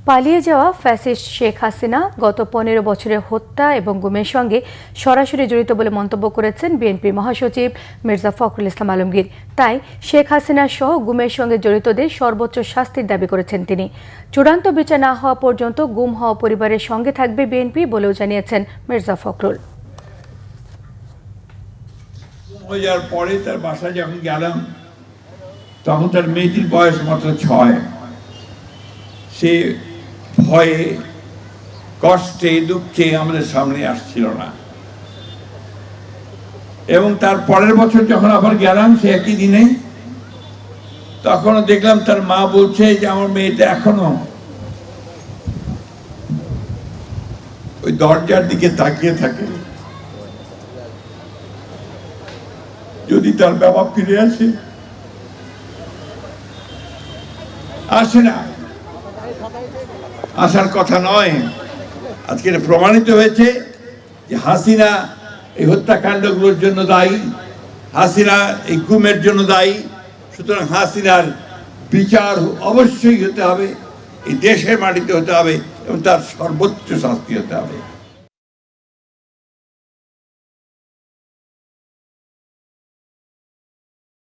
পালিয়ে যাওয়া ফ্যাসিস্ট শেখ হাসিনা গত ১৫ বছরের হত্যা এবং গুমের সঙ্গে সরাসরি জড়িত বলে মন্তব্য করেছেন বিএনপি মহাসচিব মির্জা ফখরুল ইসলাম আলমগীর। তাই শেখ হাসিনা সহ গুমের সঙ্গে জড়িতদের সর্বোচ্চ শাস্তির দাবি করেছেন তিনি। চূড়ান্ত বিচার না হওয়া পর্যন্ত গুম হওয়া পরিবারের সঙ্গে থাকবে বিএনপি বলেও জানিয়েছেন মির্জা ফখরুল। পরে তার বাসায় যখন গেলাম তখন তার মেয়েটির বয়স মাত্র ৬। সে ভয়ে কষ্টে দুঃখে আমাদের সামনে আসছিল না, এবং তার পরের বছর যখন আবার গেলাম সে একই দিনে, তখনও দেখলাম তার মা বলছে যে আমার মেয়েটা এখনো ওই দরজার দিকে তাকিয়ে থাকে, যদি তার বাবা ফিরে আসে না, আসার কথা নয়। আজকে প্রমাণিত হয়েছে যে হাসিনা এই হত্যাকাণ্ডগুলোর জন্য দায়ী, হাসিনা এই গুমের জন্য দায়ী। সুতরাং হাসিনার বিচার অবশ্যই হতে হবে, এই দেশের মাটিতে হতে হবে, এবং তার সর্বোচ্চ শাস্তি হতে হবে।